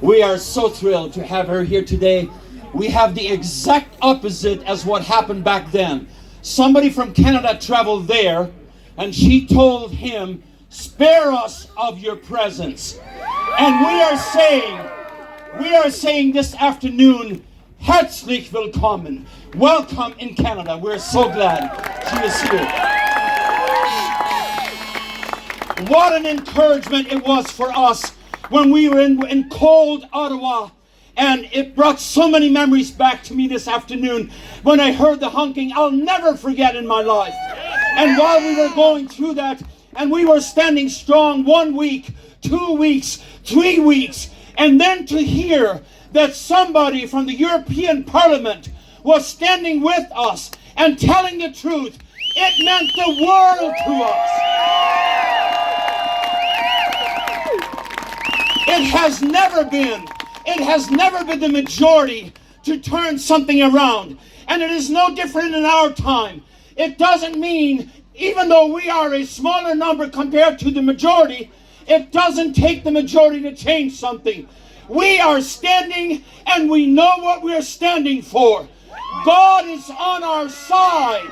We are so thrilled to have her here today. We have the exact opposite as what happened back then. Somebody from Canada traveled there, and she told him, spare us of your presence. And we are saying this afternoon, herzlich willkommen. Welcome in Canada. We're so glad she is here. What an encouragement it was for us when we were in cold Ottawa. And it brought so many memories back to me this afternoon when I heard the honking I'll never forget in my life. And while we were going through that, and we were standing strong 1 week, 2 weeks, 3 weeks, and then to hear that somebody from the European Parliament was standing with us and telling the truth, it meant the world to us. It has never been the majority to turn something around. And it is no different in our time. It doesn't mean, even though we are a smaller number compared to the majority, it doesn't take the majority to change something. We are standing and we know what we're standing for. God is on our side.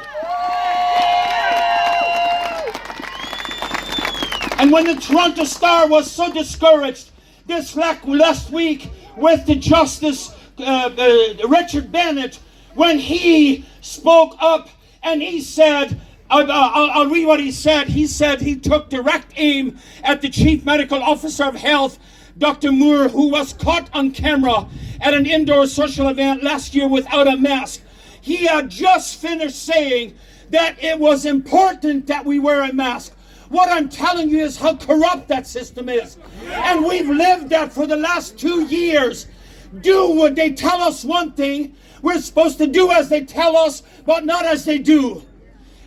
And when the Toronto Star was so discouraged this last week with the Justice Richard Bennett, when he spoke up and he said, I'll read what he said. He said he took direct aim at the Chief Medical Officer of Health, Dr. Moore, who was caught on camera at an indoor social event last year without a mask. He had just finished saying that it was important that we wear a mask. What I'm telling you is how corrupt that system is. And we've lived that for the last 2 years. Do what they tell us one thing, we're supposed to do as they tell us, but not as they do.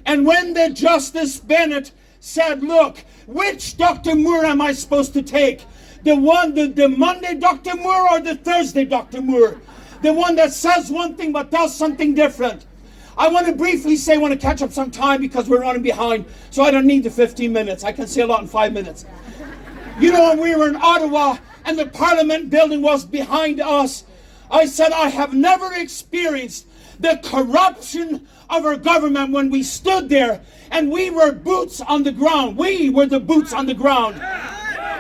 And when the Justice Bennett said, look, which Dr. Moore am I supposed to take? The Monday Dr. Moore or the Thursday Dr. Moore? The one that says one thing but does something different. I want to briefly say, I want to catch up some time because we're running behind, so I don't need the 15 minutes. I can say a lot in 5 minutes. You know, when we were in Ottawa and the Parliament building was behind us, I said I have never experienced the corruption of our government when we stood there and we were boots on the ground. We were the boots on the ground.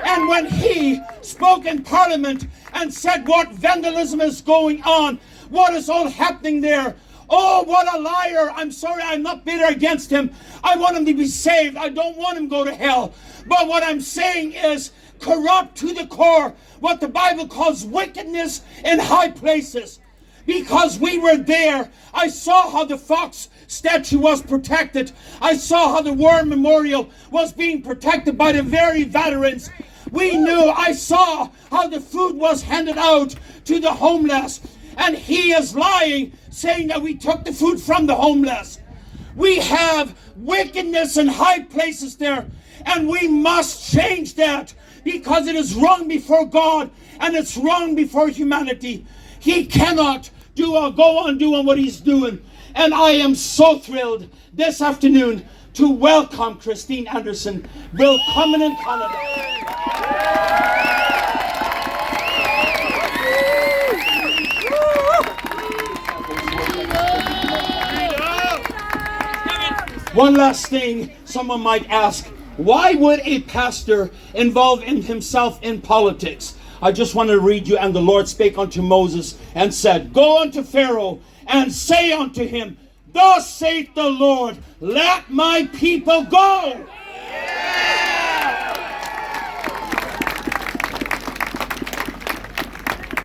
And when he spoke in Parliament and said what vandalism is going on, what is all happening there, oh, what a liar. I'm sorry, I'm not bitter against him. I want him to be saved. I don't want him to go to hell. But what I'm saying is corrupt to the core, what the Bible calls wickedness in high places. Because we were there, I saw how the Fox statue was protected. I saw how the War Memorial was being protected by the very veterans. We knew, I saw how the food was handed out to the homeless. And he is lying, saying that we took the food from the homeless. We have wickedness in high places there, and we must change that because it is wrong before God and it's wrong before humanity. He cannot go on doing what he's doing. And I am so thrilled this afternoon to welcome Christine Anderson. Welcome in Canada. One last thing, someone might ask, why would a pastor involve himself in politics? I just want to read you, and the Lord spake unto Moses and said, go unto Pharaoh and say unto him, thus saith the Lord, let my people go.